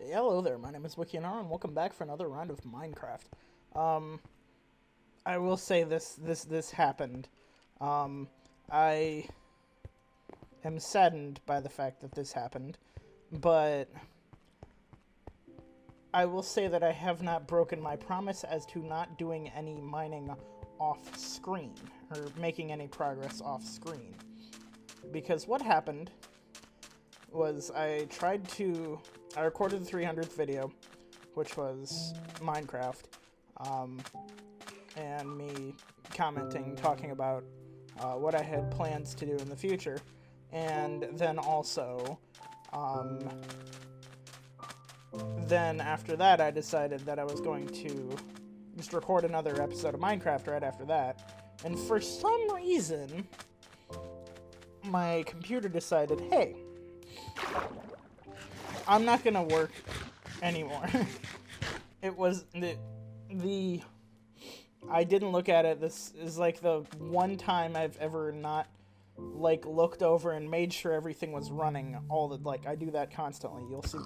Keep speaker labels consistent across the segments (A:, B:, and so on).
A: Hello there, my name is WikiNR, and welcome back for another round of Minecraft. Um, I will say this happened. I am saddened by the fact that this happened, but I will say that I have not broken my promise as to not doing any mining off screen, or making any progress off screen. Because what happened was I recorded the 300th video, which was Minecraft, and me commenting, talking about what I had plans to do in the future, and then also, then after that I decided that I was going to just record another episode of Minecraft right after that, and for some reason, my computer decided, hey, I'm not gonna work anymore. It was the I didn't look at it. This is like the one time I've ever not like looked over and made sure everything was running. I do that constantly. You'll see.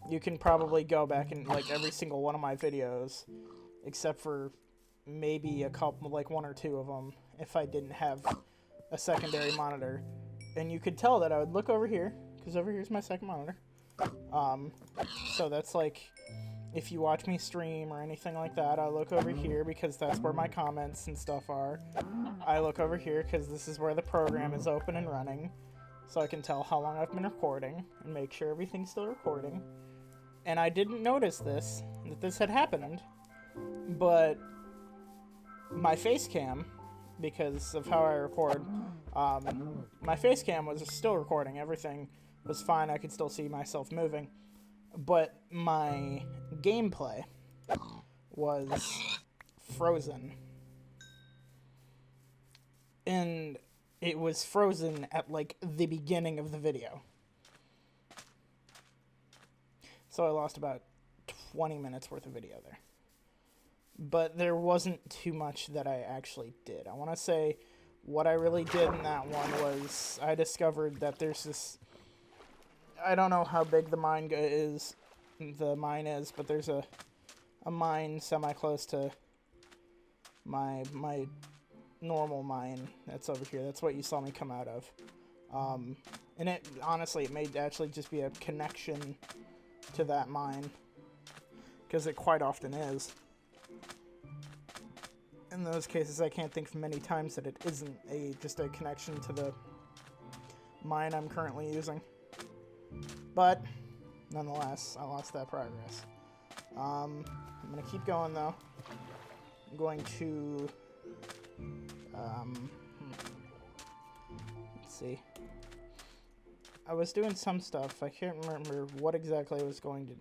A: You can probably go back and like every single one of my videos, except for maybe a couple, like one or two of them, if I didn't have a secondary monitor, and you could tell that I would look over here because over here's my second monitor. So that's like, if you watch me stream or anything like that, I look over here because that's where my comments and stuff are. I look over here because this is where the program is open and running, so I can tell how long I've been recording and make sure everything's still recording. And I didn't notice that this had happened, but my face cam, because of how I record, my face cam was still recording. Everything was fine. I could still see myself moving, but my gameplay was frozen, and it was frozen at like the beginning of the video, so I lost about 20 minutes worth of video there. But there wasn't too much that I actually did. I want to say what I really did in that one was I discovered that there's this, I don't know how big the mine is, but there's a mine semi-close to my normal mine that's over here. That's what you saw me come out of. And it may actually just be a connection to that mine, because it quite often is. In those cases, I can't think of many times that it isn't just a connection to the mine I'm currently using. But nonetheless, I lost that progress. I'm gonna keep going though. I'm going to let's see. I was doing some stuff. I can't remember what exactly I was going to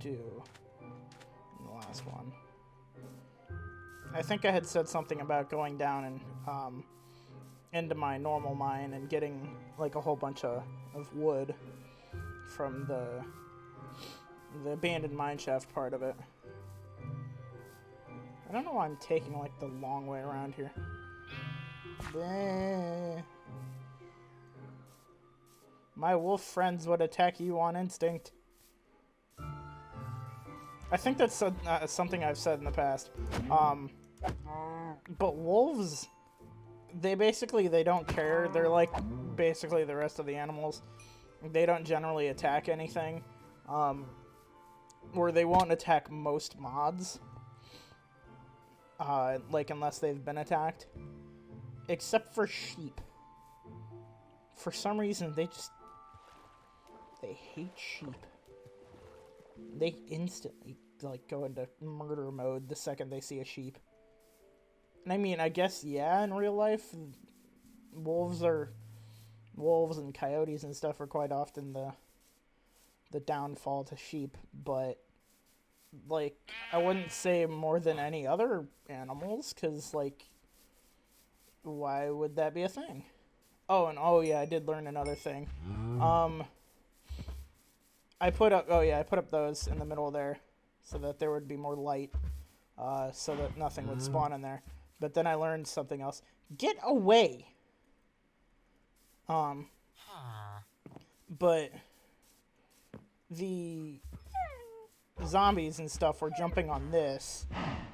A: do in the last one. I think I had said something about going down and into my normal mine and getting like a whole bunch of wood from the abandoned mineshaft part of it. I don't know why I'm taking like the long way around here. My wolf friends would attack you on instinct. I think that's something I've said in the past. But wolves, they don't care. They're like basically the rest of the animals. They don't generally attack anything. Or they won't attack most mods. Like unless they've been attacked. Except for sheep. For some reason, they hate sheep. They instantly like go into murder mode the second they see a sheep. And I mean, I guess, yeah, in real life, wolves and coyotes and stuff are quite often the downfall to sheep, but like, I wouldn't say more than any other animals, because like, why would that be a thing? Oh yeah, I did learn another thing. I put up those in the middle there so that there would be more light, so that nothing would spawn in there. But then I learned something else. Get away! But zombies and stuff were jumping on this.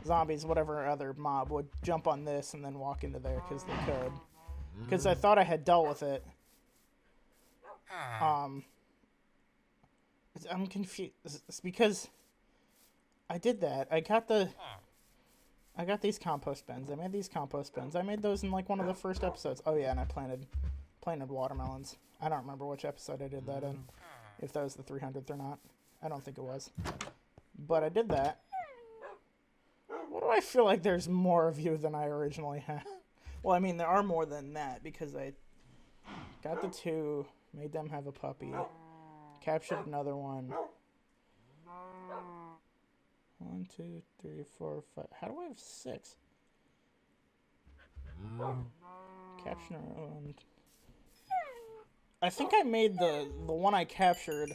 A: Zombies, whatever other mob, would jump on this and then walk into there because they could. Because I thought I had dealt with it. I'm confused. It's because I did that. I got these compost bins. I made these compost bins. I made those in like one of the first episodes. Oh yeah, and I planted watermelons. I don't remember which episode I did that in. If that was the 300th or not. I don't think it was. But I did that. What do I feel like there's more of you than I originally had? Well, I mean, there are more than that because I got the 2, made them have a puppy, captured another one. 1, 2, 3, 4, 5. How do I have 6? Capture one. I think I made the one I captured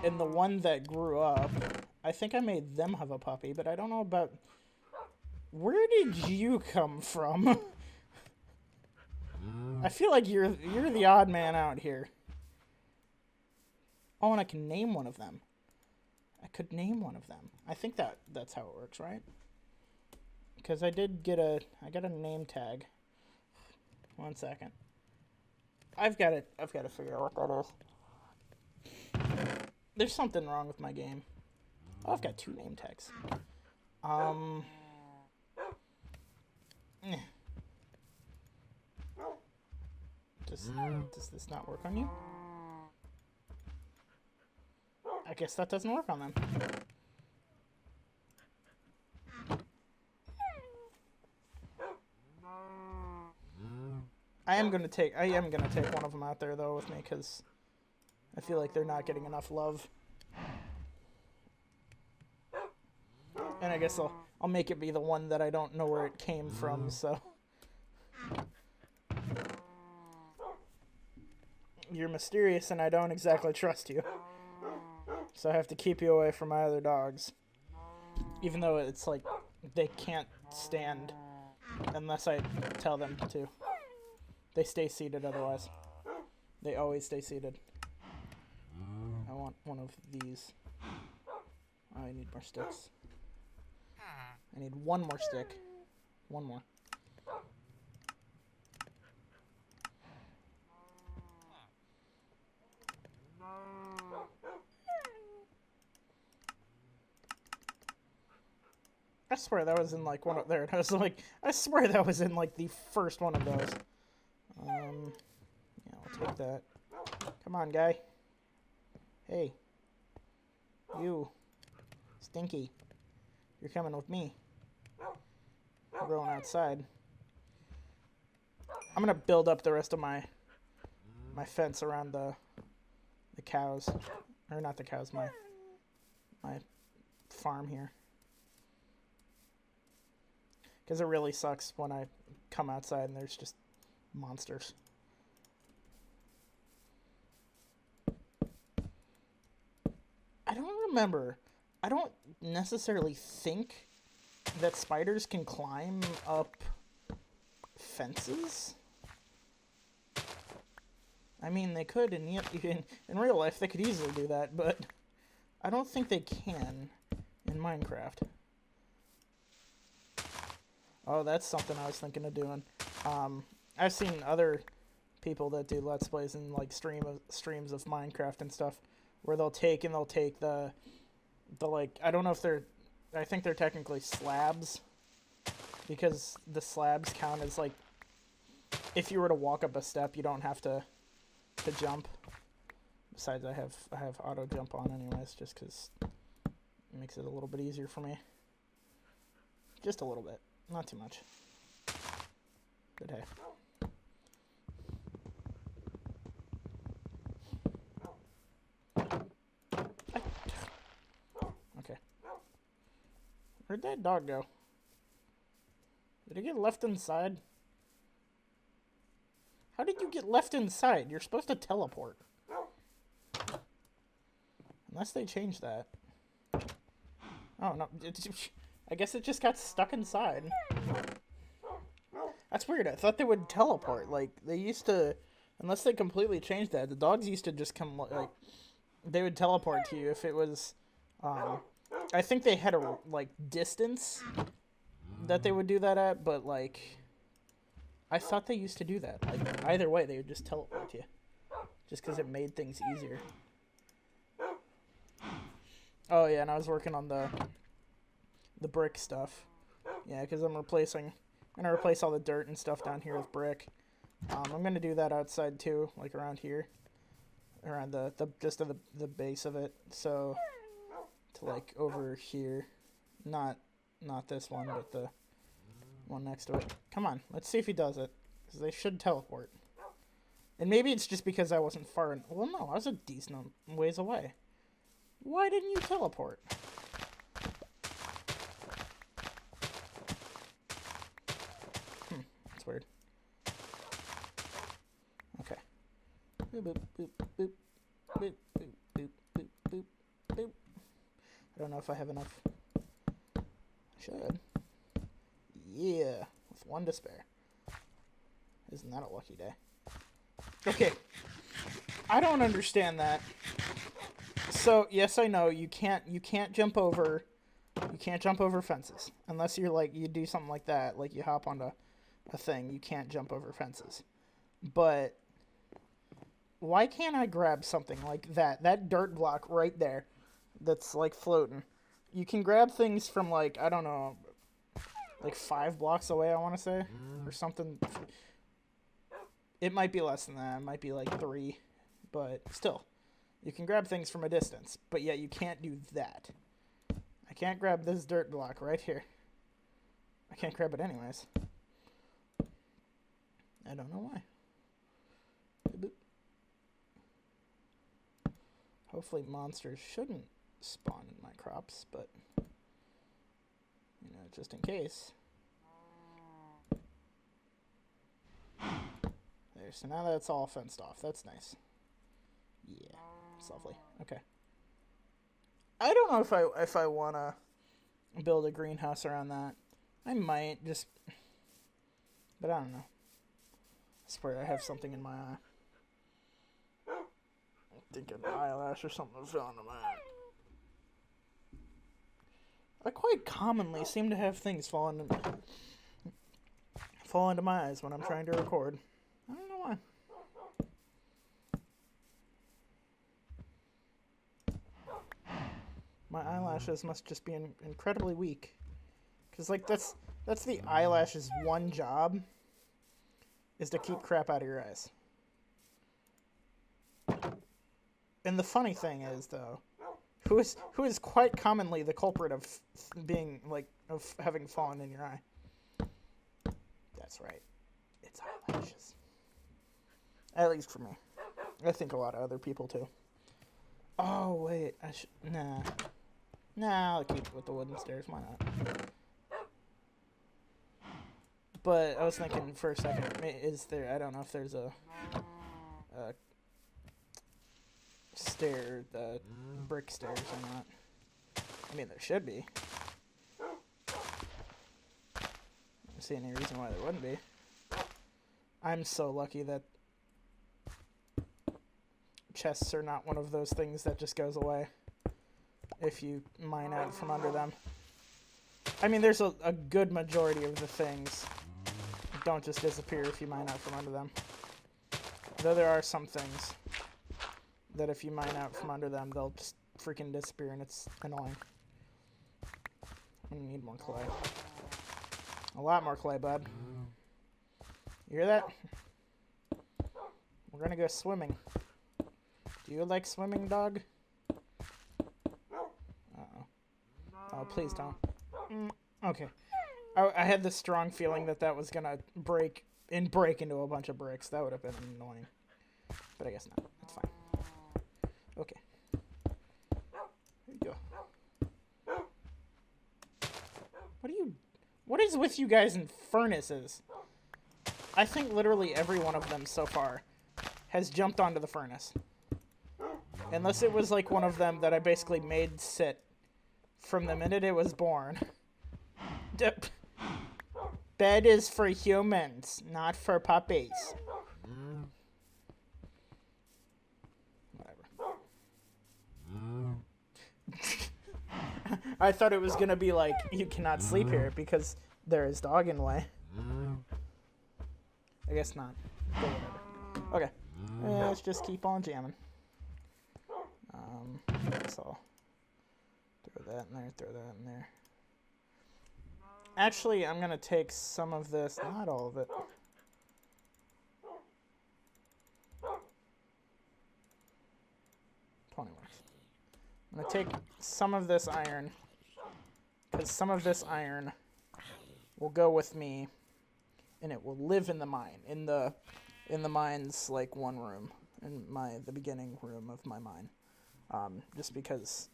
A: and the one that grew up. I think I made them have a puppy, but I don't know about... Where did you come from? I feel like you're the odd man out here. Oh, and I can name one of them. I could name one of them. I think that's how it works, right? Because I got a name tag. 1 second. I've got to figure out what that is. There's something wrong with my game. Oh, I've got 2 name tags. Does this not work on you? I guess that doesn't work on them. I am gonna take one of them out there though with me because I feel like they're not getting enough love. And I guess I'll make it be the one that I don't know where it came from, so. You're mysterious and I don't exactly trust you. So I have to keep you away from my other dogs. Even though it's like they can't stand unless I tell them to. They stay seated otherwise. They always stay seated. I want one of these. Oh, I need more sticks. I need one more stick. One more. I swear that was in like one of there. I was like, I swear that was in like the first one of those. Yeah, I'll take that. Come on, guy. Hey. You. Stinky. You're coming with me. We're going outside. I'm gonna build up the rest of my fence around the cows. Or not the cows, my farm here. Because it really sucks when I come outside and there's just monsters. I don't remember. I don't necessarily think that spiders can climb up fences. I mean, they could in real life. They could easily do that, but I don't think they can in Minecraft. Oh, that's something I was thinking of doing. I've seen other people that do Let's Plays and like streams of Minecraft and stuff, where they'll take the like, I don't know if I think they're technically slabs, because the slabs count as like, if you were to walk up a step, you don't have to jump. Besides, I have auto jump on anyways, just because it makes it a little bit easier for me. Just a little bit. Not too much. But hey. Okay. Where'd that dog go? Did he get left inside? How did you get left inside? You're supposed to teleport. Unless they changed that. Oh, no. I guess it just got stuck inside. That's weird. I thought they would teleport. Like, they used to... Unless they completely changed that. The dogs used to just come, like... They would teleport to you if it was... I think they had a, like, distance that they would do that at, but, like, I thought they used to do that. Like, either way, they would just teleport you. Just because it made things easier. Oh, yeah, and I was working on the brick stuff. Yeah, because I'm going to replace all the dirt and stuff down here with brick. I'm going to do that outside, too, like around here. Around just the base of it. So, to, like, over here. Not this one, but the one next to it. Come on, let's see if he does it. Because they should teleport. And maybe it's just because I wasn't far in... Well, no, I was a decent ways away. Why didn't you teleport? That's weird. Okay. Boop, boop, boop, boop, boop, boop, boop, boop, boop, boop. I don't know if I have enough. I should. Yeah, with one to spare. Isn't that a lucky day? Okay. I don't understand that. So, yes, I know you can't jump over fences unless you're like you do something like that, like you hop onto a thing. You can't jump over fences. But why can't I grab something like that dirt block right there that's like floating? You can grab things from like, I don't know, like 5 blocks away, I want to say, or something. It might be less than that. It might be like 3, but still. You can grab things from a distance, but yet you can't do that. I can't grab this dirt block right here. I can't grab it anyways. I don't know why. Boop. Hopefully monsters shouldn't spawn in my crops, but, you know, just in case. There, so now that's all fenced off. That's nice. Yeah, it's lovely. Okay. I don't know if I want to build a greenhouse around that. I might, just... But I don't know. I swear I have something in my eye. I think an eyelash or something fell into my eye. I quite commonly seem to have things fall into my eyes when I'm trying to record. I don't know why. My eyelashes must just be incredibly weak. Because, like, that's the eyelash's one job, is to keep crap out of your eyes. And the funny thing is, though, who is quite commonly the culprit of being, like, of having fallen in your eye? That's right. It's eyelashes. At least for me. I think a lot of other people, too. Oh, wait. Nah. Nah, I'll keep it with the wooden stairs. Why not? But I was thinking for a second, is there... I don't know if there's a brick stairs or not. I mean, there should be. I don't see any reason why there wouldn't be. I'm so lucky that chests are not one of those things that just goes away if you mine out from under them. I mean, there's a good majority of the things don't just disappear if you mine out from under them. Though there are some things that if you mine out from under them, they'll just freaking disappear, and it's annoying. I need more clay. A lot more clay, bud. You hear that? We're gonna go swimming. Do you like swimming, dog? Uh-oh. Oh, please don't. Okay. I had this strong feeling that was gonna break into a bunch of bricks. That would have been annoying. But I guess not. That's fine. Okay. Here you go. What is with you guys in furnaces? I think literally every one of them so far has jumped onto the furnace. Unless it was like one of them that I basically made sit from the minute it was born. Bed is for humans, not for puppies. Whatever. I thought it was gonna be like, you cannot sleep here because there is dog in the way. I guess not. But whatever. Okay. Let's just keep on jamming. So throw that in there, throw that in there. Actually, I'm gonna take some of this, not all of it. 20 works. I'm gonna take some of this iron, because some of this iron will go with me, and it will live in the mine, in the mine's like one room, in the beginning room of my mine, just because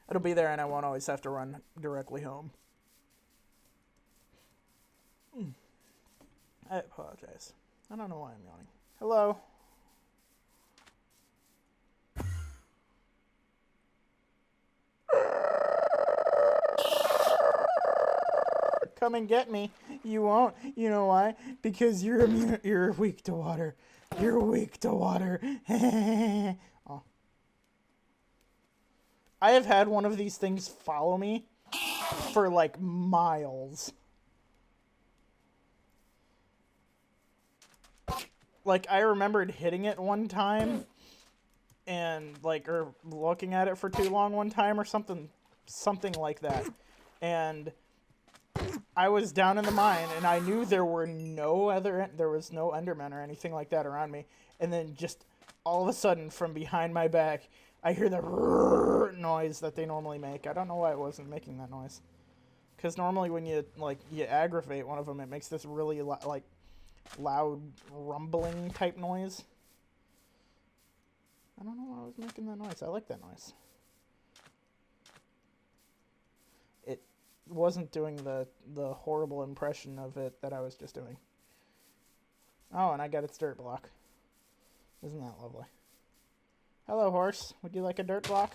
A: it'll be there and I won't always have to run directly home. I apologize. I don't know why I'm yawning. Hello. Come and get me. You won't. You know why? Because you're immune. You're weak to water. You're weak to water. Oh. I have had one of these things follow me for like miles. Like, I remembered hitting it one time and like, or looking at it for too long one time or something like that. And I was down in the mine and I knew there was no Endermen or anything like that around me. And then just all of a sudden from behind my back, I hear the noise that they normally make. I don't know why it wasn't making that noise. Because normally when you aggravate one of them, it makes this really loud rumbling type noise. I don't know why I was making that noise. I like that noise. It wasn't doing the horrible impression of it that I was just doing. Oh, and I got its dirt block. Isn't that lovely? Hello, horse. Would you like a dirt block?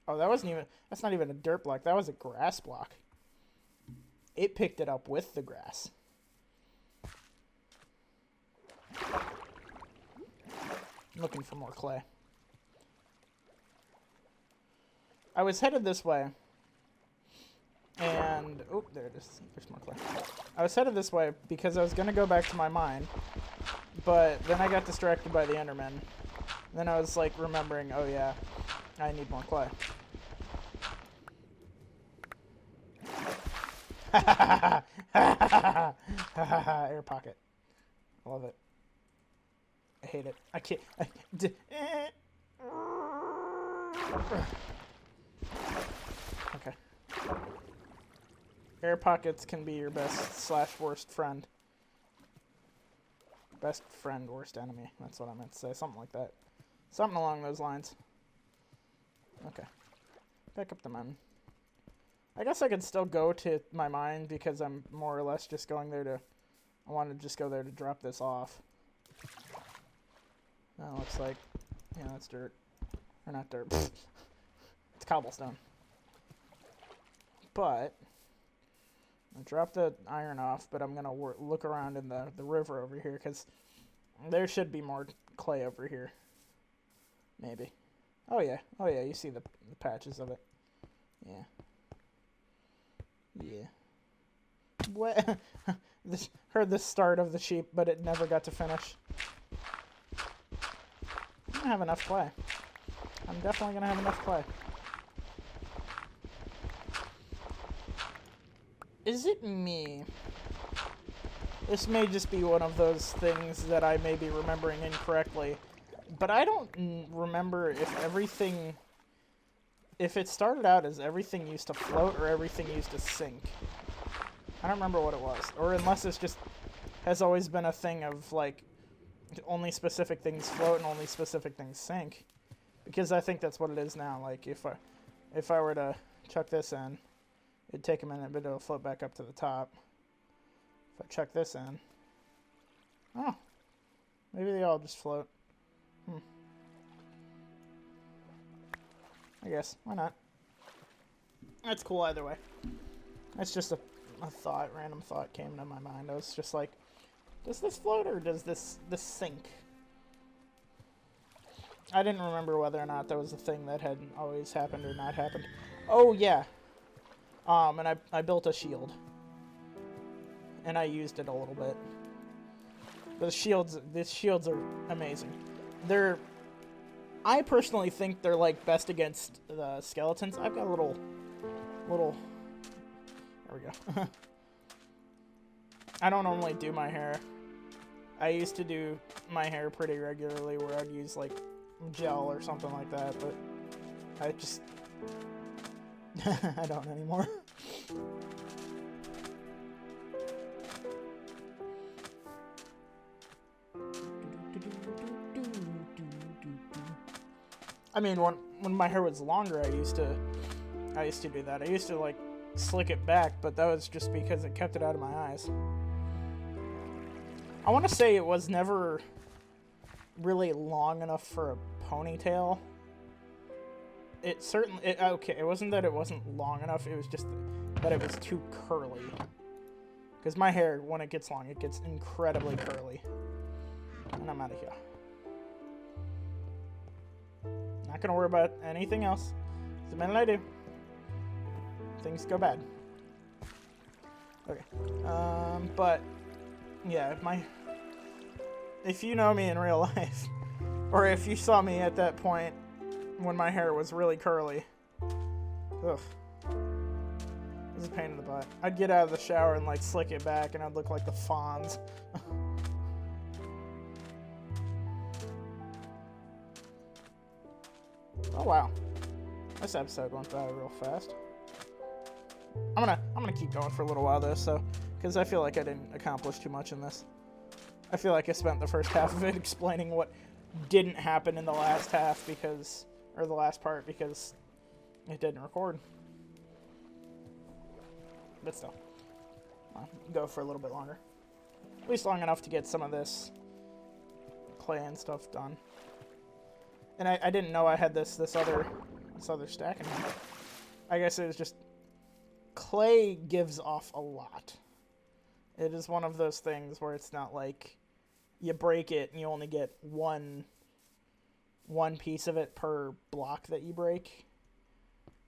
A: Oh, that's not even a dirt block. That was a grass block. It picked it up with the grass. I'm looking for more clay. I was headed this way. And, oh, there it is. There's more clay. I was headed this way because I was going to go back to my mine. But then I got distracted by the Enderman. Then I was like remembering, oh yeah, I need more clay. Air pocket. I love it. I hate it. I can't. Okay. Air pockets can be your best / worst friend. Best friend, worst enemy. That's what I meant to say. Something like that. Something along those lines. Okay. Back up the mountain. I guess I could still go to my mine because I'm more or less just going there to... I want to just go there to drop this off. That looks like... Yeah, that's dirt. Or not dirt. It's cobblestone. But... I dropped the iron off, but I'm going to look around in the river over here because there should be more clay over here. Maybe. Oh yeah, you see the patches of it. Yeah. Yeah. What? Heard the start of the sheep, but it never got to finish. I'm going to have enough clay. I'm definitely going to have enough clay. Is it me? This may just be one of those things that I may be remembering incorrectly, but I don't remember if it started out as everything used to float or everything used to sink. I don't remember what it was, or unless it's just has always been a thing of like only specific things float and only specific things sink, because I think that's what it is now. Like if I were to chuck this in, it'd take a minute, but it'll float back up to the top. If I chuck this in... Oh. Maybe they all just float. I guess. Why not? That's cool either way. That's just a thought, random thought came to my mind. I was just like, does this float or does this sink? I didn't remember whether or not that was a thing that had always happened or not happened. Oh, yeah. And I built a shield. And I used it a little bit. The shields are amazing. I personally think they're, like, best against the skeletons. I've got a little, there we go. I don't normally do my hair. I used to do my hair pretty regularly where I'd use, like, gel or something like that, but I just, I don't anymore. I mean, when my hair was longer, I used to do that. I used to, like, slick it back, but that was just because it kept it out of my eyes. I want to say it was never really long enough for a ponytail. It certainly, okay, it wasn't that it wasn't long enough, it was just that it was too curly. Because my hair, when it gets long, it gets incredibly curly. And I'm out of here. Not gonna worry about anything else. The minute I do, things go bad. Okay. But yeah, if you know me in real life, or if you saw me at that point when my hair was really curly, ugh, it was a pain in the butt. I'd get out of the shower and, like, slick it back, and I'd look like the Fonz. Oh wow, this episode went by real fast. I'm gonna keep going for a little while though, so because I feel like I didn't accomplish too much in this. I feel like I spent the first half of it explaining what didn't happen in the last half or the last part because it didn't record. But still, I'll go for a little bit longer, at least long enough to get some of this clay and stuff done. And I didn't know I had this other stack in here. I guess it was just clay gives off a lot. It is one of those things where it's not like you break it and you only get one piece of it per block that you break.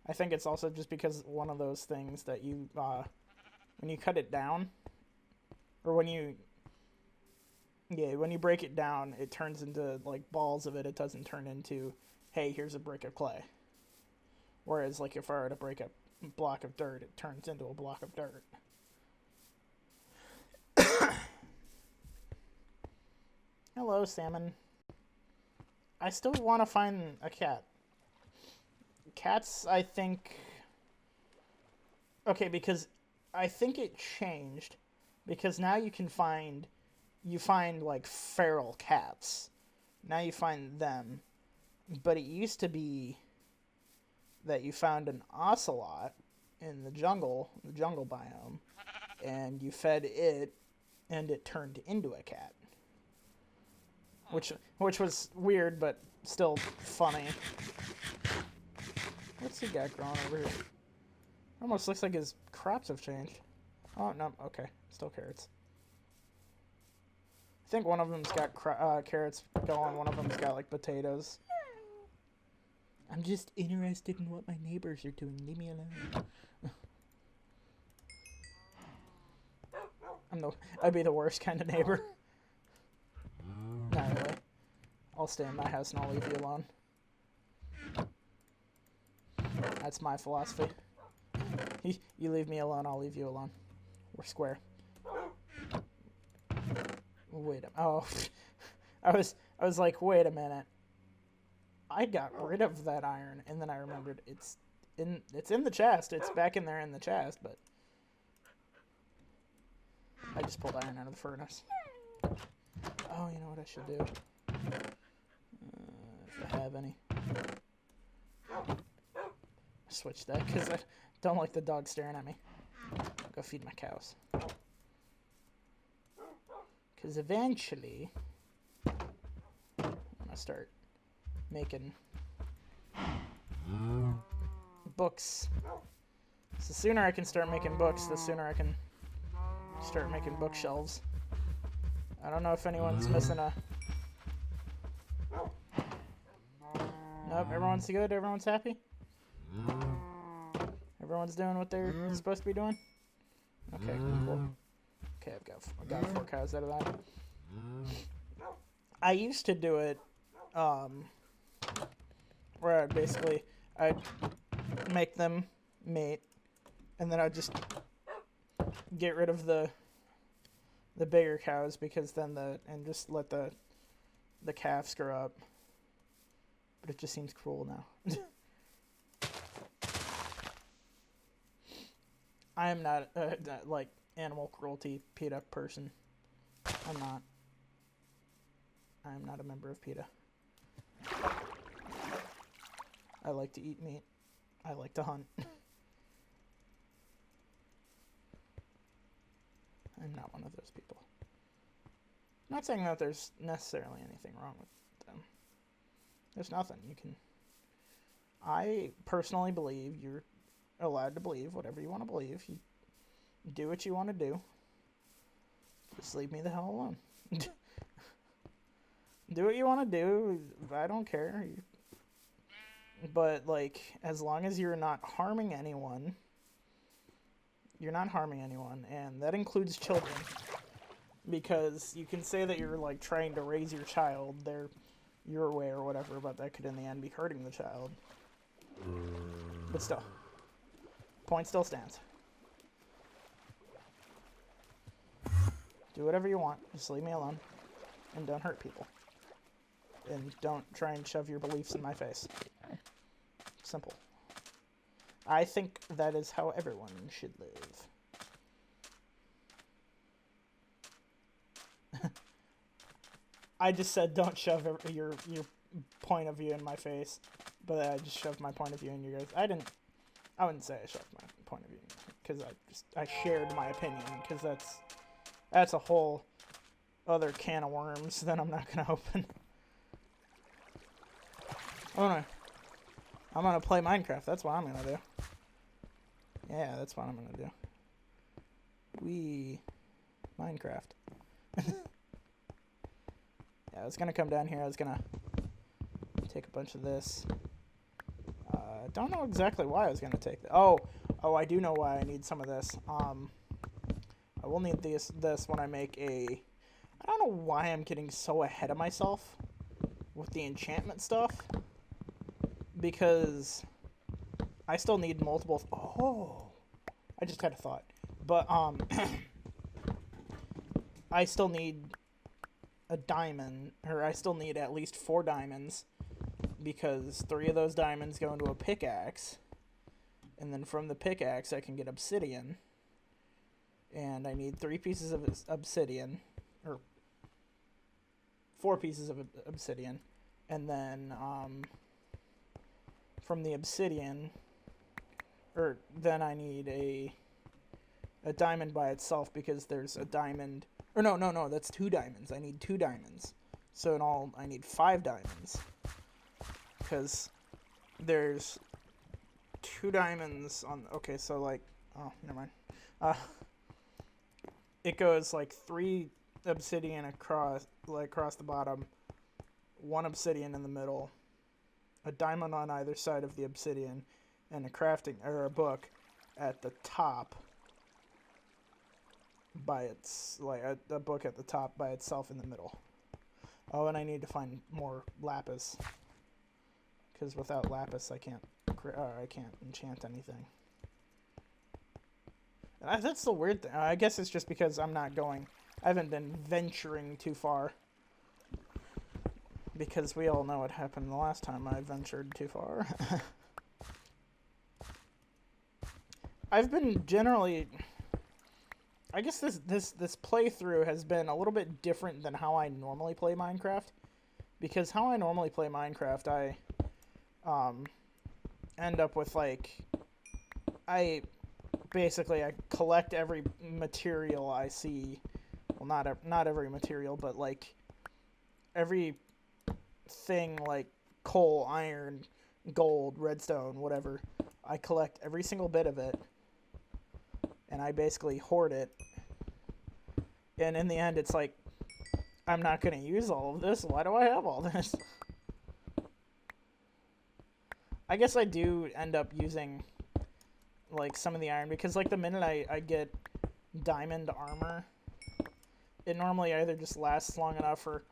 A: I think it's also just because one of those things that you when you cut it down, or when you break it down, it turns into, like, balls of it. It doesn't turn into, hey, here's a brick of clay. Whereas, like, if I were to break a block of dirt, it turns into a block of dirt. Hello, salmon. I still want to find a cat. Cats, I think... Okay, because I think it changed. Because now you find, like, feral cats. Now you find them. But it used to be that you found an ocelot in the jungle biome, and you fed it, and it turned into a cat. Which was weird, but still funny. What's he got growing over here? Almost looks like his crops have changed. Oh, no, okay. Still carrots. I think one of them's got carrots going, one of them's got, like, potatoes. I'm just interested in what my neighbors are doing. Leave me alone. I'd be the worst kind of neighbor. Not really. I'll stay in my house and I'll leave you alone. That's my philosophy. You leave me alone, I'll leave you alone. We're square. Wait a... Oh. I was like, wait a minute. I got rid of that iron, and then I remembered it's in the chest. It's back in there in the chest, but I just pulled iron out of the furnace. Oh, you know what I should do? If I have any. Switch that, because I don't like the dog staring at me. I'll go feed my cows. Because eventually, I'm going to start making books. So the sooner I can start making books, the sooner I can start making bookshelves. I don't know if anyone's missing a... Oh, everyone's good? Everyone's happy? Everyone's doing what they're supposed to be doing? Okay, cool. Okay, I got 4 cows out of that. I used to do it, where I'd make them mate, and then I'd just get rid of the bigger cows, because then and just let the calves grow up. But it just seems cruel now. I am not like animal cruelty PETA person. I'm not. I am not a member of PETA. I like to eat meat. I like to hunt. I'm not one of those people. I'm not saying that there's necessarily anything wrong with them. There's nothing. I personally believe you're allowed to believe whatever you want to believe. You do what you want to do. Just leave me the hell alone. Do what you want to do. I don't care. But, like, as long as you're not harming anyone, you're not harming anyone, and that includes children. Because you can say that you're, like, trying to raise your child your way or whatever, but that could in the end be hurting the child. But still. Point still stands. Do whatever you want. Just leave me alone. And don't hurt people. And don't try and shove your beliefs in my face. Simple. I think that is how everyone should live. I just said don't shove your point of view in my face, but I just shoved my point of view in your guys. I wouldn't say I shoved my point of view, because I shared my opinion, because that's a whole other can of worms that I'm not gonna open. I'm gonna play Minecraft. That's what I'm gonna do. Yeah, that's what I'm gonna do. Minecraft. Yeah, I was gonna come down here. I was gonna take a bunch of this. Don't know exactly why I was gonna take that. Oh, I do know why I need some of this. I will need this when I make a. I don't know why I'm getting so ahead of myself with the enchantment stuff, because I still need multiple. Oh, I just had a thought, but I still need a diamond, or I still need at least 4 diamonds, because 3 of those diamonds go into a pickaxe, and then from the pickaxe I can get obsidian, and I need 3 pieces of obsidian, or 4 pieces of obsidian, and then from the obsidian, or then I need a diamond by itself, because there's a diamond. Or no, that's 2 diamonds. I need 2 diamonds. So in all, I need 5 diamonds. Because there's 2 diamonds on. Okay, so like. Oh, never mind. It goes like 3 obsidian across the bottom, 1 obsidian in the middle, a diamond on either side of the obsidian, and a crafting or a book at the top. A book at the top by itself in the middle. Oh, and I need to find more lapis, because without lapis I can't enchant anything. And that's the weird thing. I guess it's just because I haven't been venturing too far, because we all know what happened the last time I ventured too far. I've been generally. I guess this playthrough has been a little bit different than how I normally play Minecraft, because how I normally play Minecraft, I end up with I collect every material I see. Well, not every material, but every thing, like coal, iron, gold, redstone, whatever. I collect every single bit of it, and I basically hoard it. And in the end, it's like, I'm not going to use all of this. Why do I have all this? I guess I do end up using like some of the iron because like the minute I get diamond armor, it normally either just lasts long enough or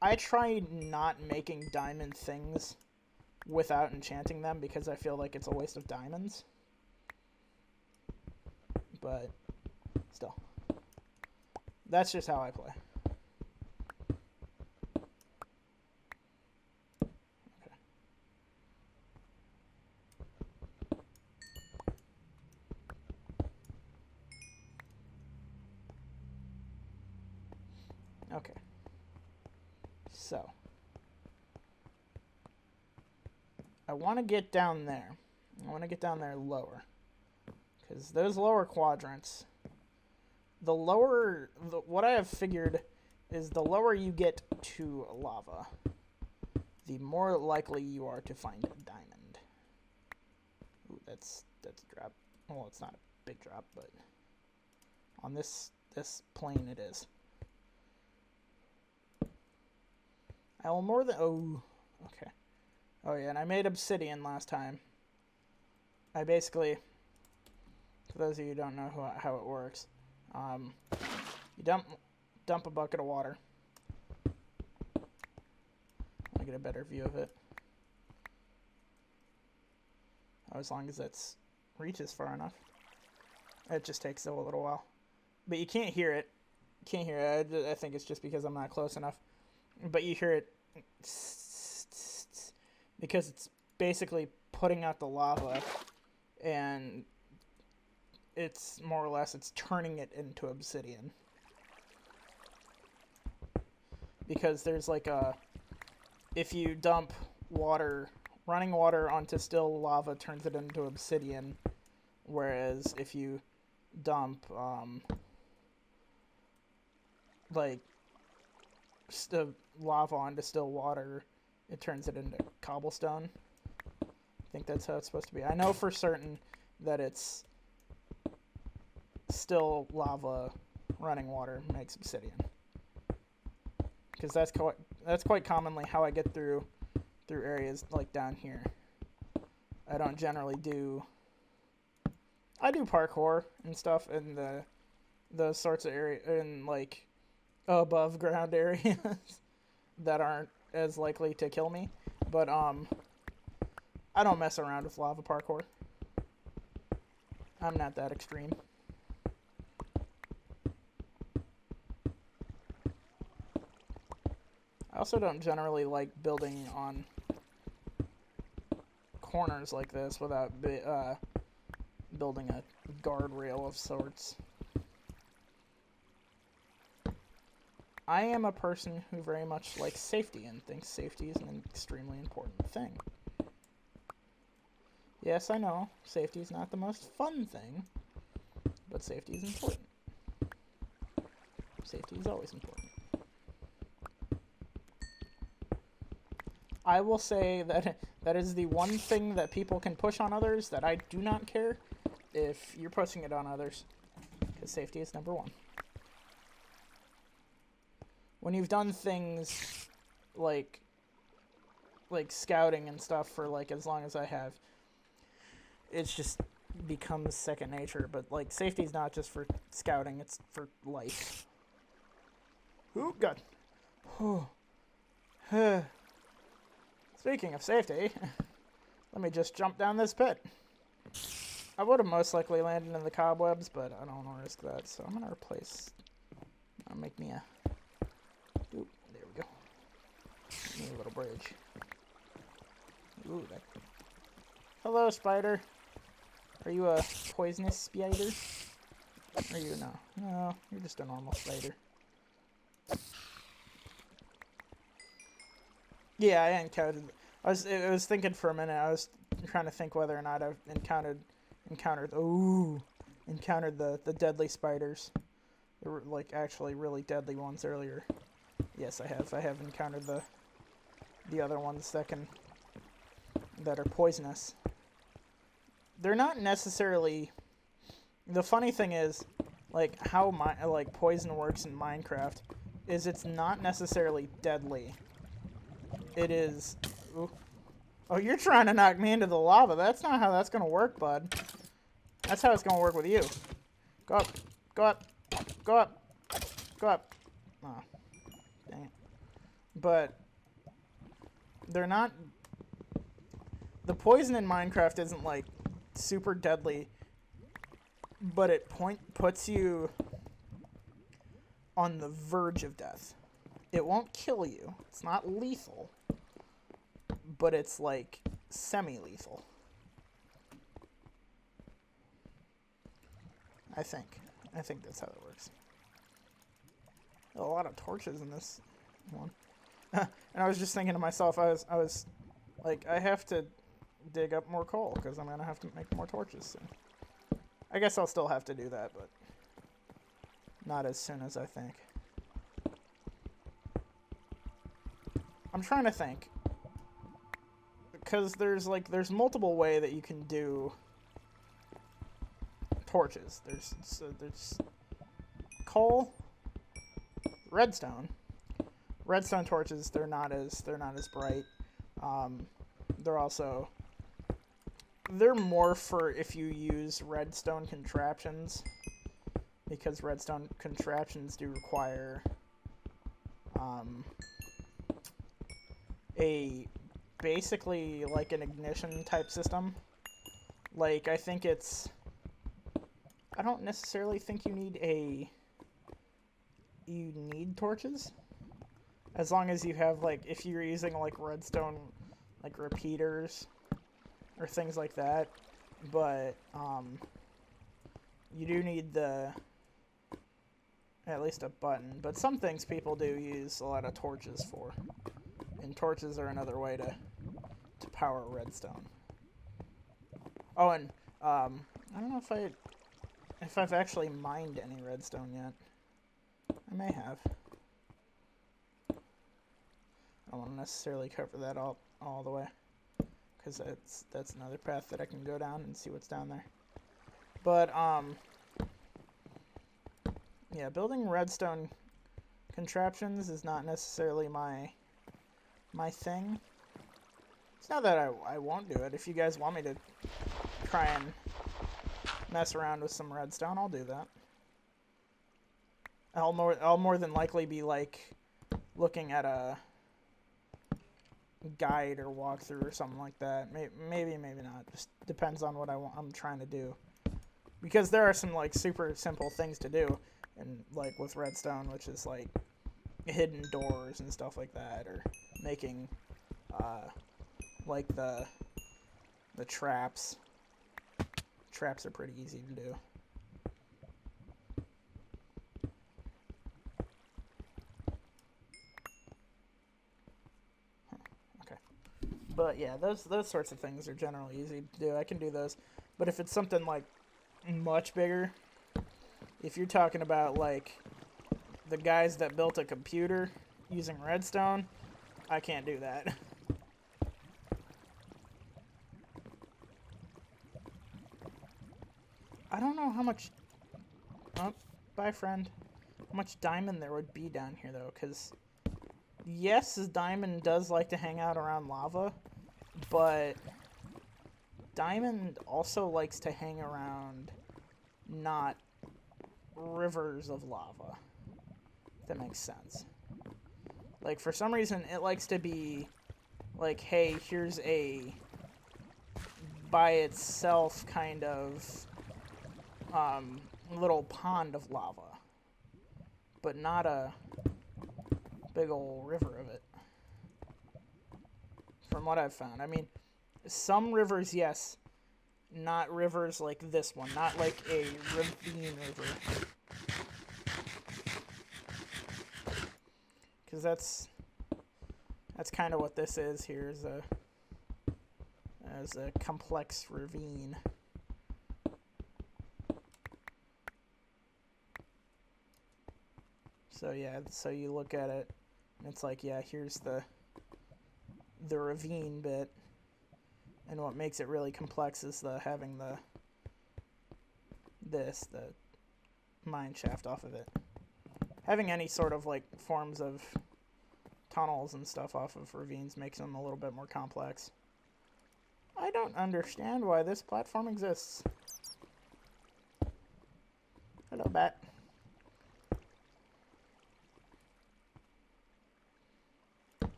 A: I try not making diamond things without enchanting them because I feel like it's a waste of diamonds. But still, that's just how I play. Okay. So, I want to get down there. I want to get down there lower. Because those lower quadrants, what I have figured is the lower you get to lava, the more likely you are to find a diamond. Ooh, that's a drop. Well, it's not a big drop, but on this plane it is. I will more than... Oh, okay. Oh, yeah, and I made obsidian last time. I basically... For those of you who don't know how it works, you dump a bucket of water. I get a better view of it. Oh, as long as it reaches far enough. It just takes a little while. But you can't hear it. I think it's just because I'm not close enough. But you hear it because it's basically putting out the lava, and it's more or less it's turning it into obsidian. Because there's like if you dump running water onto still lava turns it into obsidian, whereas if you dump like lava onto still water, it turns it into cobblestone. I think that's how it's supposed to be. I know for certain that it's still lava running water makes obsidian, because that's quite commonly how I get through areas like down here. I don't generally do... I do parkour and stuff in those sorts of areas, in like above ground areas that aren't as likely to kill me, but I don't mess around with lava parkour. I'm not that extreme. I also don't generally like building on corners like this without building a guardrail of sorts. I am a person who very much likes safety and thinks safety is an extremely important thing. Yes, I know, safety is not the most fun thing, but safety is important. Safety is always important. I will say that is the one thing that people can push on others that I do not care if you're pushing it on others, because safety is number one. When you've done things like scouting and stuff for like as long as I have, it's just becomes second nature. But like safety is not just for scouting, it's for life. Oh god. Speaking of safety, let me just jump down this pit. I would have most likely landed in the cobwebs, but I don't want to risk that, so I'm going to replace... I'll make me a... Oop, there we go. Make me a little bridge. Ooh, that... Hello, spider. Are you a poisonous spider? Or you no? No, you're just a normal spider. Yeah, I encountered... I was thinking for a minute. I was trying to think whether or not I've encountered the deadly spiders. There were like actually really deadly ones earlier. Yes, I have. I have encountered the other ones that are poisonous. They're not necessarily... The funny thing is, like how poison works in Minecraft is it's not necessarily deadly. It is... Ooh, Oh, you're trying to knock me into the lava. That's not how that's gonna work, bud. That's how it's gonna work with you. Go up. Go up. Go up. Go up. Oh, dang it. But they're not... The poison in Minecraft isn't, like, super deadly, but it puts you on the verge of death. It won't kill you. It's not lethal, but it's, like, semi-lethal. I think that's how it works. A lot of torches in this one. And I was just thinking to myself, I was like, I have to dig up more coal because I'm going to have to make more torches soon. I guess I'll still have to do that, but not as soon as I think. I'm trying to think. Because there's multiple ways that you can do torches. There's coal, redstone. Redstone torches, they're not as bright. They're more for if you use redstone contraptions, because redstone contraptions do require basically like an ignition type system. Like, I don't necessarily think you need torches, as long as you have, like, if you're using like redstone like repeaters or things like that. But you do need at least a button. But some things people do use a lot of torches for, and torches are another way to power redstone. Oh, and I don't know if I've actually mined any redstone yet. I may have. I don't want to necessarily cover that all the way, because that's another path that I can go down and see what's down there. But yeah, building redstone contraptions is not necessarily my thing. It's not that I won't do it. If you guys want me to try and mess around with some redstone, I'll do that. I'll more than likely be like looking at a guide or walkthrough or something like that. Maybe not. Just depends on what I'm trying to do. Because there are some like super simple things to do, and like with redstone, which is like hidden doors and stuff like that, or making like the traps. Traps are pretty easy to do. But yeah, those sorts of things are generally easy to do. I can do those. But if it's something like much bigger, if you're talking about like the guys that built a computer using redstone, I can't do that. I don't know how much... Oh, bye, friend. How much diamond there would be down here, though, because... Yes, diamond does like to hang out around lava, but diamond also likes to hang around not rivers of lava. If that makes sense. Like, for some reason, it likes to be like, hey, here's a by itself kind of little pond of lava, but not a big old river of it, from what I've found. I mean, some rivers, yes, not rivers like this one, not like a ravine river, because that's kind of what this is here, is a complex ravine. So yeah, so you look at it, and it's like, yeah, here's the ravine bit, and what makes it really complex is having the mine shaft off of it. Having any sort of like forms of tunnels and stuff off of ravines makes them a little bit more complex. I don't understand why this platform exists. Hello, bat.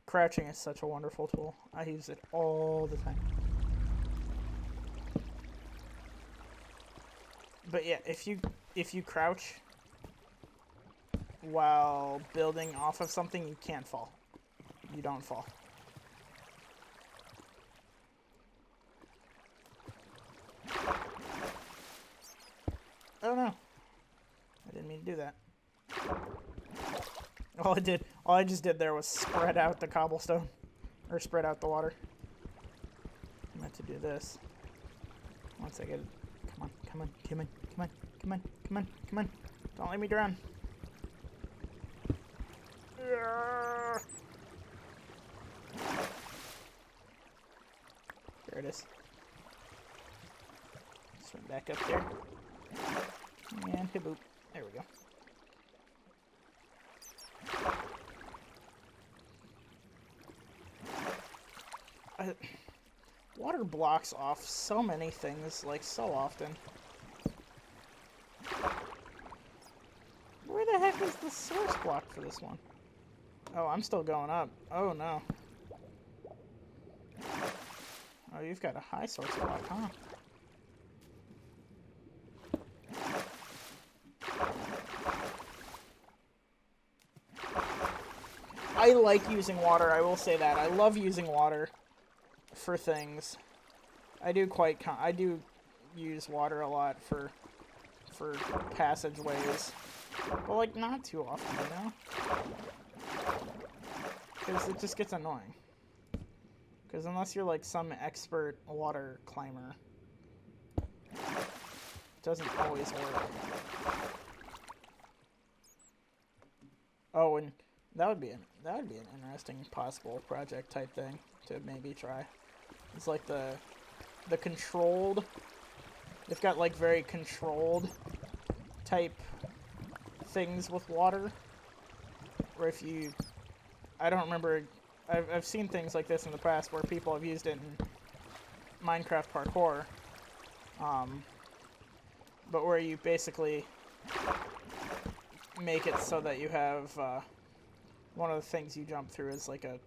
A: Crouching is such a wonderful tool. I use it all the time. But yeah, if you crouch while building off of something, you can't fall. You don't fall. Oh no. I didn't mean to do that. All I just did there was spread out the cobblestone. Or spread out the water. I meant to do this. Once I get it. Come on, come on, come on, come on, come on, come on, come on. Don't let me drown. There it is. Swim back up there. And hiboop. There we go. Water blocks off so many things, like, so often. Where the heck is the source block for this one? Oh, I'm still going up. Oh, no. Oh, you've got a high source block, huh? I like using water, I will say that. I love using water for things. I do use water a lot for passageways. But, like, not too often, you know? Because it just gets annoying. Because unless you're, like, some expert water climber, it doesn't always work. Oh, and that would be an interesting possible project type thing to maybe try. It's like the controlled. They've got like very controlled type things with water. Where if you, I don't remember. I've seen things like this in the past where people have used it in Minecraft parkour. But where you basically make it so that you have one of the things you jump through is like a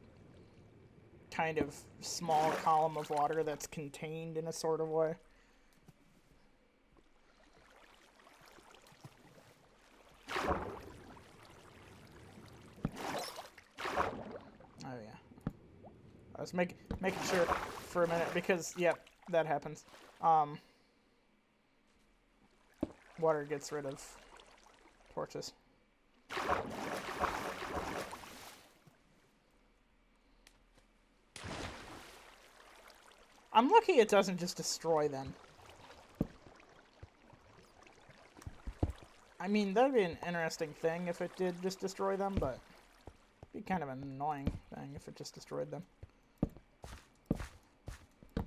A: kind of small column of water that's contained in a sort of way. Oh yeah. I was making sure for a minute because, yep, that happens. Water gets rid of torches. I'm lucky it doesn't just destroy them. I mean, that'd be an interesting thing if it did just destroy them, but it'd be kind of an annoying thing if it just destroyed them. I'm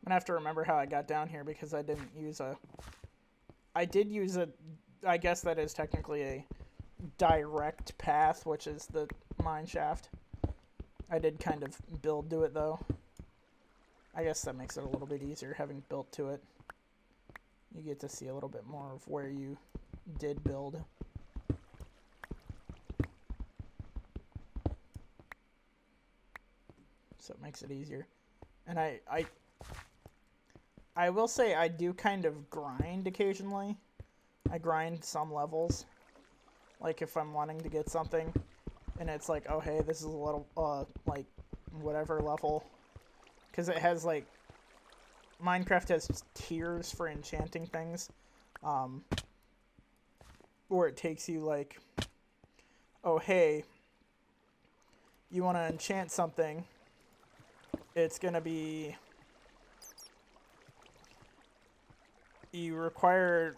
A: gonna have to remember how I got down here because I didn't use a... I did use a... I guess that is technically a direct path, which is the mine shaft. I did kind of build to it, though. I guess that makes it a little bit easier, having built to it. You get to see a little bit more of where you did build. So it makes it easier. And I will say I do kind of grind occasionally. I grind some levels. Like if I'm wanting to get something and it's like, oh hey, this is a little, like, whatever level. Because it has, like, Minecraft has tiers for enchanting things. Where it takes you, like, oh hey, you want to enchant something. It's going to be... it requires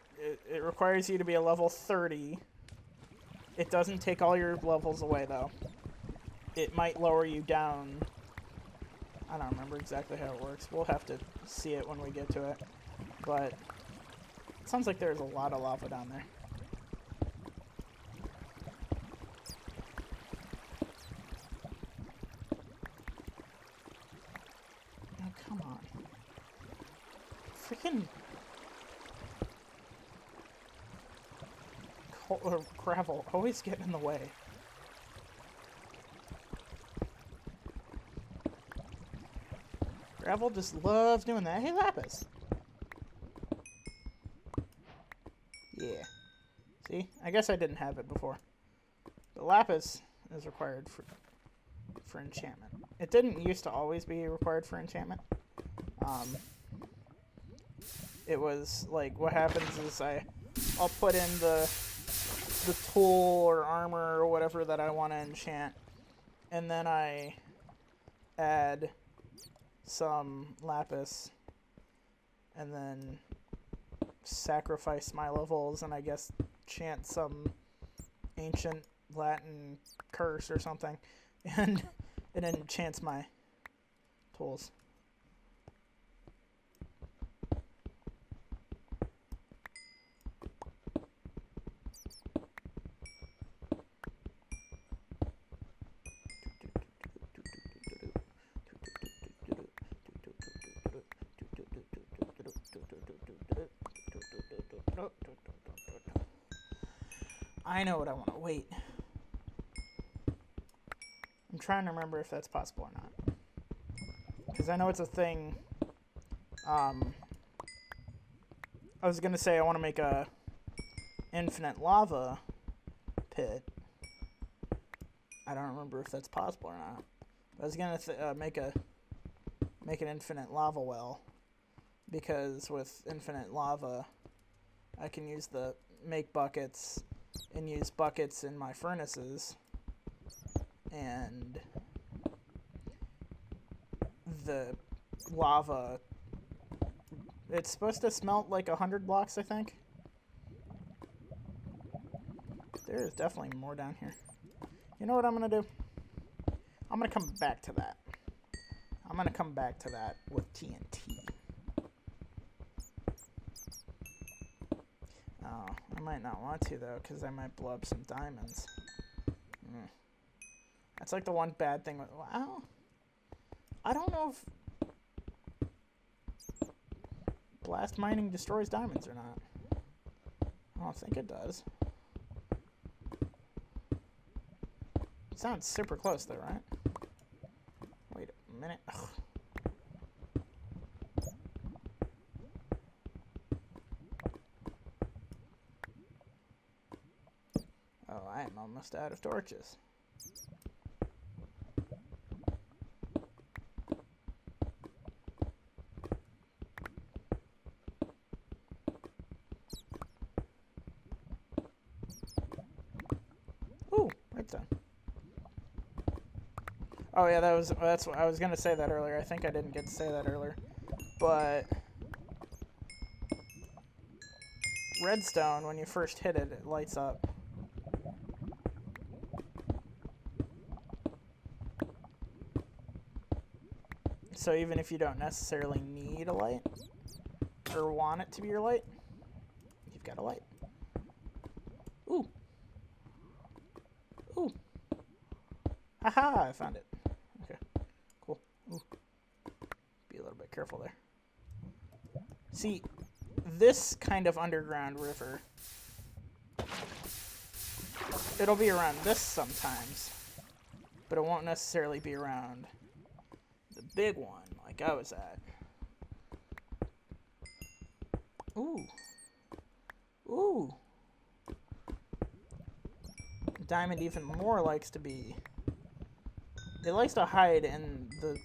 A: you to be a level 30. It doesn't take all your levels away, though. It might lower you down. I don't remember exactly how it works. We'll have to see it when we get to it. But it sounds like there's a lot of lava down there. come on. Freaking gravel always getting in the way. Gravel just loves doing that. Hey, Lapis. Yeah. See? I guess I didn't have it before. But Lapis is required for enchantment. It didn't used to always be required for enchantment. It was like, what happens is I'll put in the tool or armor or whatever that I want to enchant, and then I add some lapis, and then sacrifice my levels, and I guess chant some ancient Latin curse or something, and it enchants my tools. I know what I want to wait. I'm trying to remember if that's possible or not. Because I know it's a thing. I was going to say I want to make a infinite lava pit. I don't remember if that's possible or not. But I was going to make an infinite lava well. Because with infinite lava, I can use the make buckets and use buckets in my furnaces, and the lava, it's supposed to smelt like 100 blocks, I think. There's definitely more down here. You know what I'm gonna do? I'm gonna come back to that. I'm gonna come back to that with TNT. Oh, I might not want to, though, because I might blow up some diamonds. That's like the one bad thing with... Wow. I don't know if blast mining destroys diamonds or not. I don't think it does. It sounds super close, though, right? Wait a minute. Ugh. Oh, I am almost out of torches. Ooh, redstone. Oh yeah, that's what I was gonna say that earlier. I think I didn't get to say that earlier, but redstone, when you first hit it, it lights up. So even if you don't necessarily need a light, or want it to be your light, you've got a light. Ooh. Ooh. Haha, I found it. Okay, cool. Ooh. Be a little bit careful there. See, this kind of underground river, it'll be around this sometimes, but it won't necessarily be around the big one like I was at. Ooh. Ooh. Diamond even more likes to be... It likes to hide in the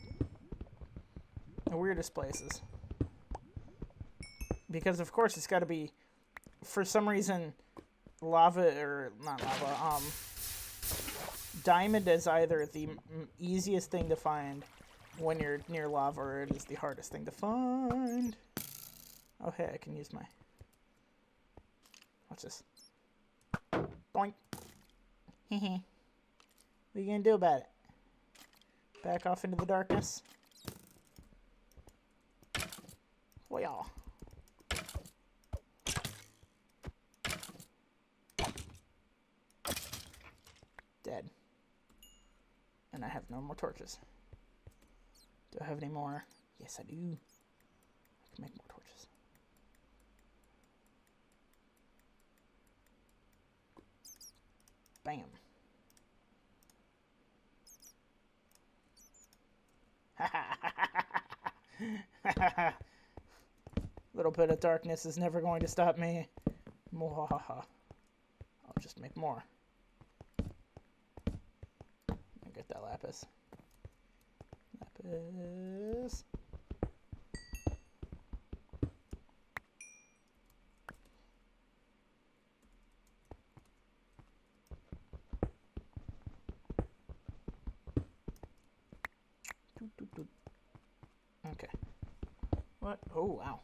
A: weirdest places. Because, of course, it's got to be... For some reason, lava... Or, not lava, diamond is either the easiest thing to find when you're near lava, or it is the hardest thing to find. Oh, hey, I can use my... What's this? Boink. What are you gonna do about it? Back off into the darkness? Oh, yeah. Dead. And I have no more torches. Do I have any more Yes, I do. I can make more torches. Bam. Little bit of darkness is never going to stop me. Mwahaha. I'll just make more. I get that lapis. Lapis. Okay. What? Oh, wow.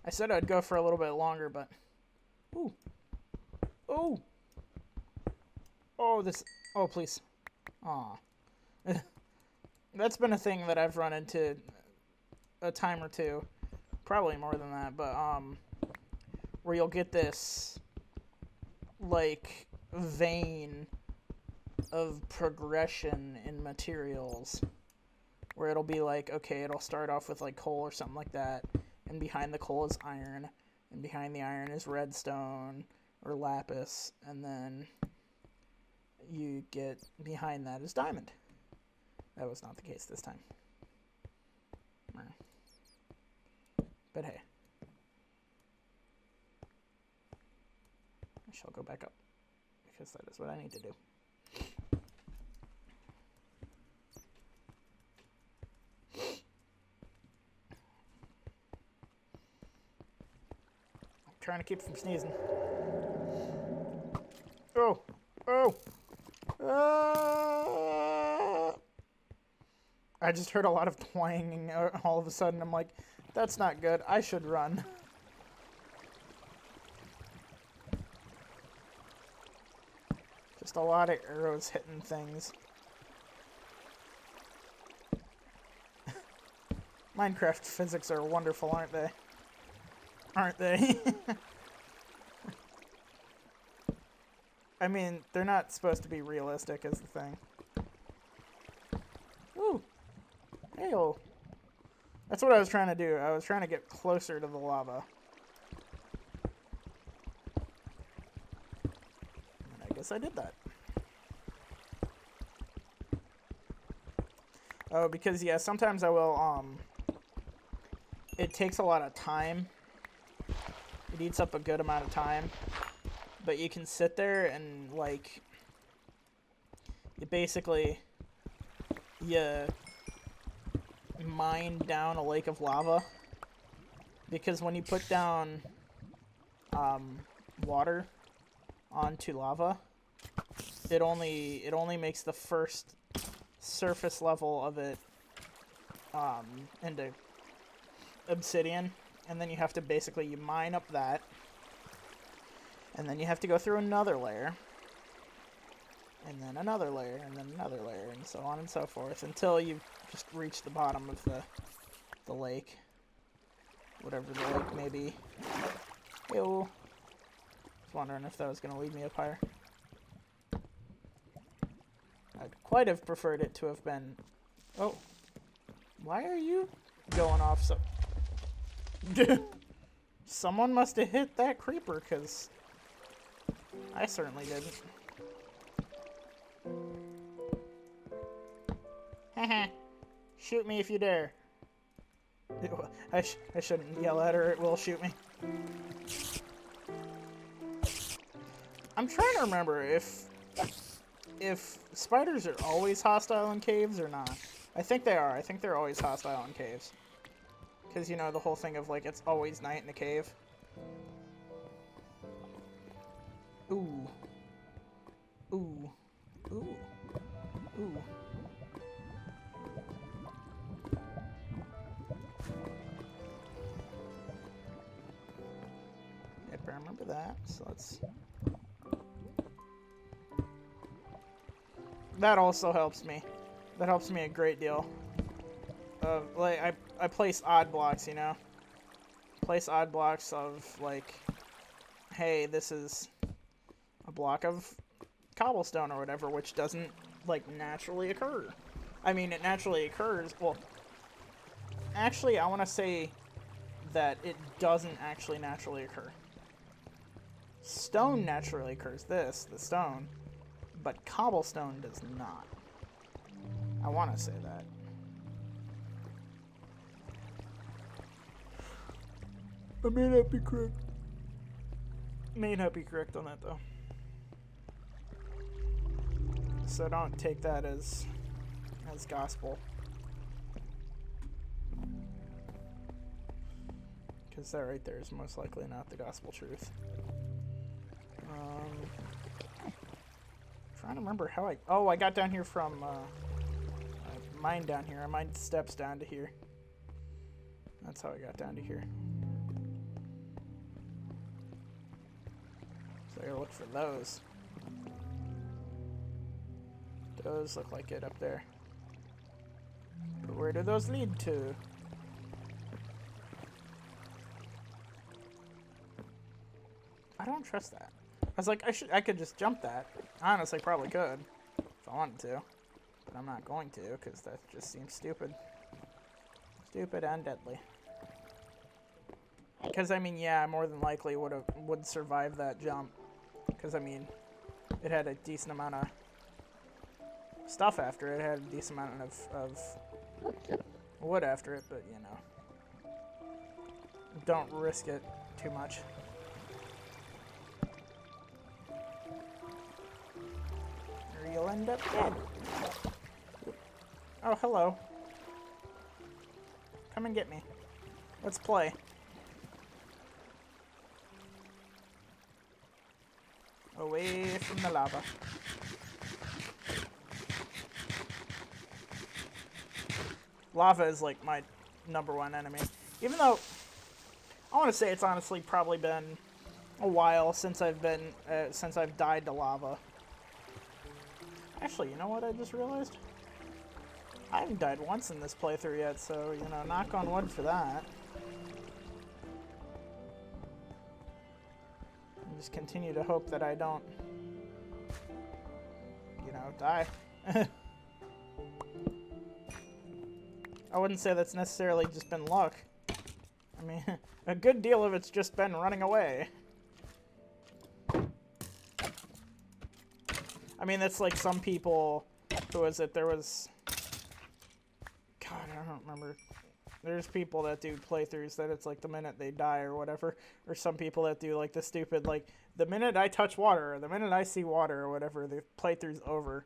A: I said I'd go for a little bit longer, but... Ooh. Oh! Oh, this... Oh, please. Aw. That's been a thing that I've run into a time or two. Probably more than that, but, where you'll get this, like, vein of progression in materials. Where it'll be like, okay, it'll start off with, like, coal or something like that. And behind the coal is iron. And behind the iron is redstone or lapis. And then you get behind that is diamond. That was not the case this time. But hey. I shall go back up. Because that is what I need to do. Trying to keep from sneezing. Oh! Oh! I just heard a lot of twanging all of a sudden. I'm like, that's not good. I should run. Just a lot of arrows hitting things. Minecraft physics are wonderful, aren't they? Aren't they? I mean, they're not supposed to be realistic is the thing. Ooh. Hey-oh. That's what I was trying to do. I was trying to get closer to the lava. And I guess I did that. Oh, because, yeah, sometimes I will, it takes a lot of time. It eats up a good amount of time. But you can sit there and, like, you basically, you mine down a lake of lava. Because when you put down water onto lava, it only makes the first surface level of it into obsidian. And then you have to basically, you mine up that. And then you have to go through another layer. And then another layer, and then another layer, and so on and so forth. Until you just reach the bottom of the lake. Whatever the lake may be. Ew. I was wondering if that was going to lead me up higher. I'd quite have preferred it to have been... Oh. Why are you going off so... Someone must have hit that creeper, because... I certainly didn't. Haha. Shoot me if you dare. I shouldn't yell at her, it will shoot me. I'm trying to remember if spiders are always hostile in caves or not. I think they are. I think they're always hostile in caves. Because, you know, the whole thing of, like, it's always night in the cave. Ooh. Ooh. Ooh. Ooh. Yep, I remember that. So let's... That also helps me. That helps me a great deal. Like, I place odd blocks, you know? Place odd blocks of, like... Hey, this is a block of cobblestone or whatever, which doesn't, like, naturally occur. I mean, it naturally occurs. Well, actually, I want to say that it doesn't actually naturally occur. Stone naturally occurs, the stone, but cobblestone does not. I want to say that. I may not be correct. May not be correct on that, though. So don't take that as gospel. Because that right there is most likely not the gospel truth. Trying to remember how I... Oh, I got down here from... I mined down here. I mined steps down to here. That's how I got down to here. So I gotta look for those. Those look like it up there. But where do those lead to? I don't trust that. I was like, I could just jump that. Honestly, probably could. If I wanted to. But I'm not going to, because that just seems stupid. Stupid and deadly. Because, I mean, yeah, I more than likely would survive that jump. Because, I mean, it had a decent amount of stuff after it. It had a decent amount of wood after it, but, you know. Don't risk it too much. Or you'll end up dead. Oh, hello. Come and get me. Let's play. Away from the lava. Lava is like my #1 enemy. Even though I want to say it's honestly probably been a while since I've died to lava. Actually, you know what I just realized? I haven't died once in this playthrough yet, so, you know, knock on wood for that. And just continue to hope that I don't, you know, die. I wouldn't say that's necessarily just been luck. I mean, a good deal of it's just been running away. I mean, that's like some people, who was it? There was... God, I don't remember. There's people that do playthroughs that it's like the minute they die or whatever. Or some people that do like the stupid, like, the minute I touch water, or the minute I see water or whatever, the playthrough's over.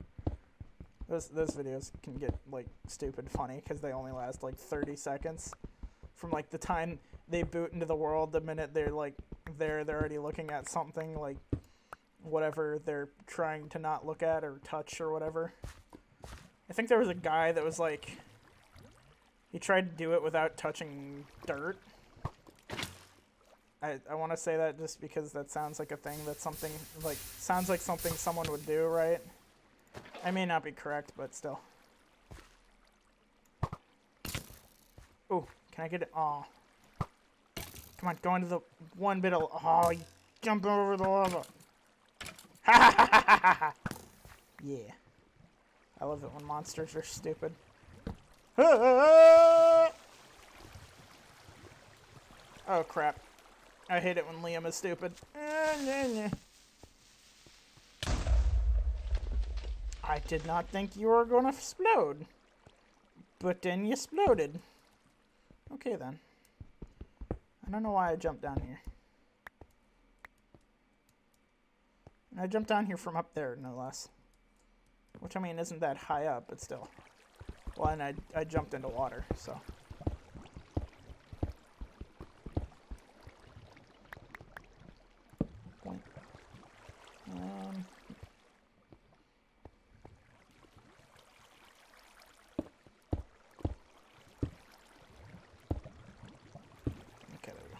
A: Those videos can get, like, stupid funny because they only last, like, 30 seconds. From, like, the time they boot into the world, the minute they're, like, they're already looking at something, like, whatever they're trying to not look at or touch or whatever. I think there was a guy that was, like, he tried to do it without touching dirt. I want to say that just because that sounds like a thing that's something, like, sounds like something someone would do, right? I may not be correct, but still. Oh, can I get it? Aw. Come on, go into the one bit of... Oh, you jump over the lava. Ha ha ha ha ha ha! Yeah. I love it when monsters are stupid. Oh, crap. I hate it when Liam is stupid. I did not think you were gonna explode. But then you exploded. Okay, then. I don't know why I jumped down here. I jumped down here from up there, no less. Which, I mean, isn't that high up, but still. Well, and I jumped into water, so. Point. Okay, there we go.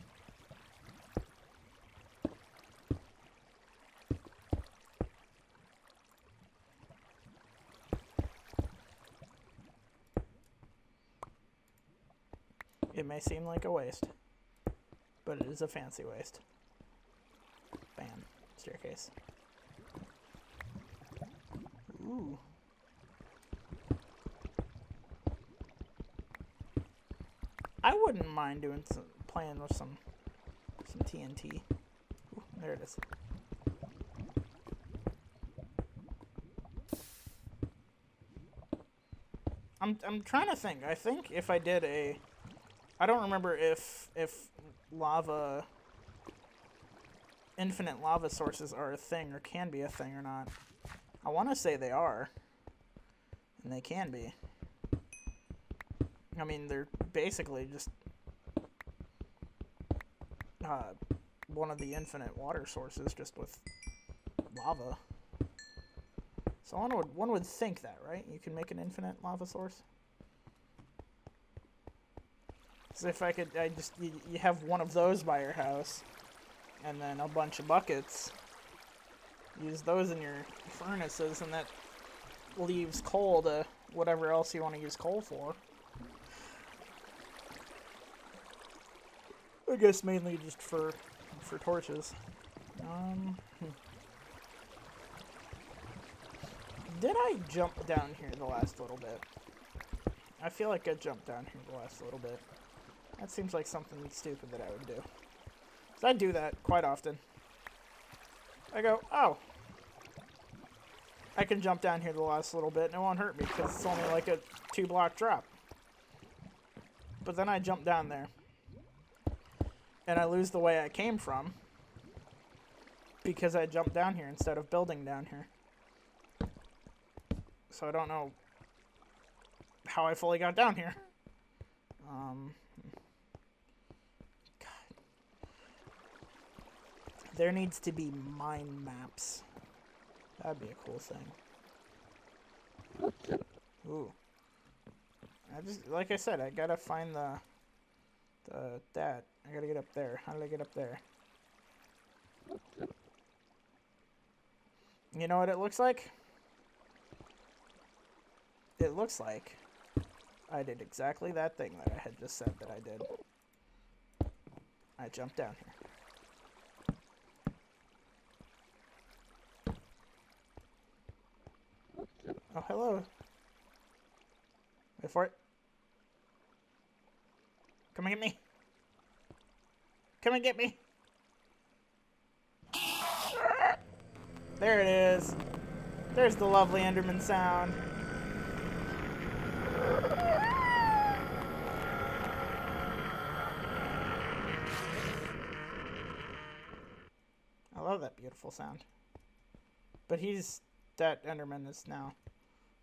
A: It may seem like a waste, but it is a fancy waste. Bam. Staircase. Ooh. I wouldn't mind doing playing with some TNT. Ooh, there it is. I'm trying to think. I think if I did I don't remember if lava, infinite lava sources are a thing or can be a thing or not. I want to say they are, and they can be. I mean, they're basically just one of the infinite water sources, just with lava. So one would think that, right? You can make an infinite lava source. So if you have one of those by your house, and then a bunch of buckets. Use those in your furnaces, and that leaves coal to whatever else you want to use coal for. I guess mainly just for torches. Did I jump down here the last little bit? I feel like I jumped down here the last little bit. That seems like something stupid that I would do. So I do that quite often. I go, oh. I can jump down here the last little bit and it won't hurt me because it's only like a 2-block drop. But then I jump down there. And I lose the way I came from. Because I jumped down here instead of building down here. So I don't know how I fully got down here. God. There needs to be mine maps. That'd be a cool thing. Ooh. Like I said, I gotta find that. I gotta get up there. How did I get up there? You know what it looks like? It looks like I did exactly that thing that I had just said that I did. I jumped down here. Oh, hello. Wait for it. Come and get me. Come and get me. There it is. There's the lovely Enderman sound. I love that beautiful sound. But that Enderman is now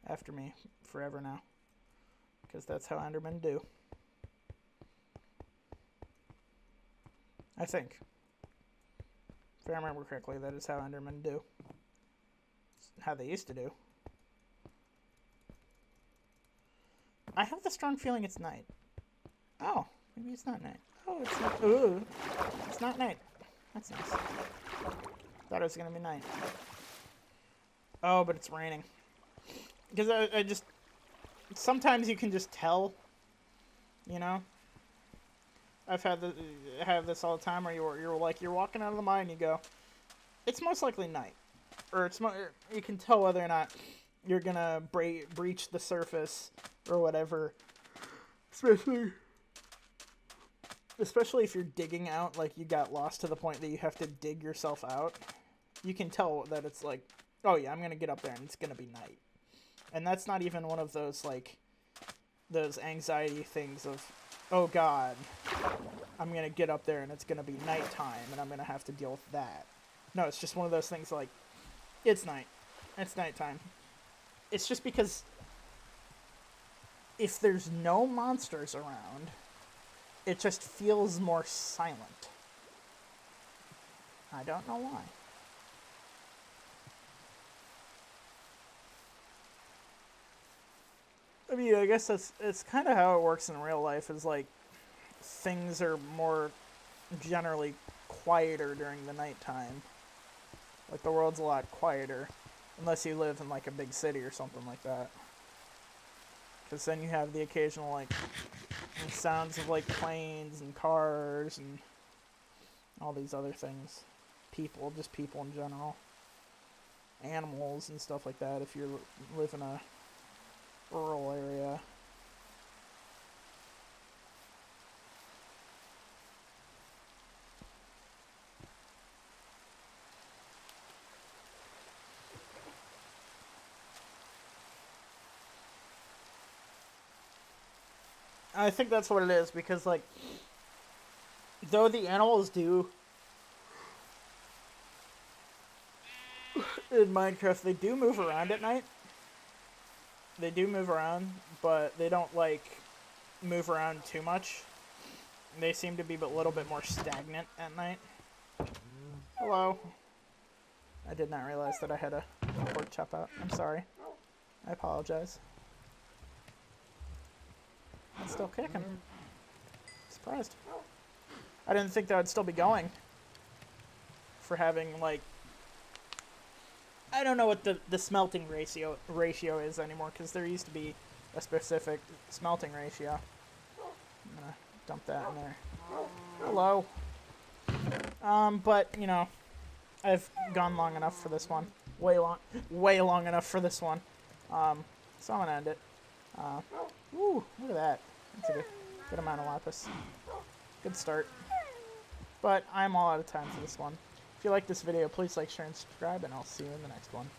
A: after me forever now. Because that's how Endermen do. I think. If I remember correctly, that is how Endermen do. It's how they used to do. I have the strong feeling it's night. Oh, maybe it's not night. Oh, it's not. Ooh, it's not night. That's nice. Thought it was gonna be night. Oh, but it's raining. Because I just... Sometimes you can just tell, you know? I've had this all the time where you're walking out of the mine and you go, it's most likely night. Or you can tell whether or not you're gonna breach the surface or whatever. Especially if you're digging out, like you got lost to the point that you have to dig yourself out. You can tell that it's like, oh yeah, I'm gonna get up there and it's gonna be night. And that's not even one of those, like, those anxiety things of, oh god, I'm gonna get up there and it's gonna be nighttime and I'm gonna have to deal with that. No, it's just one of those things like, it's night. It's nighttime. It's just because if there's no monsters around, it just feels more silent. I don't know why. I mean, I guess it's kind of how it works in real life, is like things are more generally quieter during the nighttime. Like the world's a lot quieter, unless you live in like a big city or something like that. Because then you have the occasional like sounds of like planes and cars and all these other things. Just people in general. animals and stuff like that if you live in a rural area. I think that's what it is, because, like, though the animals do, in Minecraft, they do move around at night. They do move around, but they don't, like, move around too much. They seem to be a little bit more stagnant at night. Hello. I did not realize that I had a pork chop out. I'm sorry. I apologize. It's still kicking. Surprised. I didn't think that would still be going. For having, like... I don't know what the smelting ratio is anymore, because there used to be a specific smelting ratio. I'm gonna dump that in there. Hello. But, you know, I've gone long enough for this one. Way long enough for this one. So I'm gonna end it. Ooh, look at that. That's a good amount of lapis. Good start. But I'm all out of time for this one. If you like this video, please like, share, and subscribe, and I'll see you in the next one.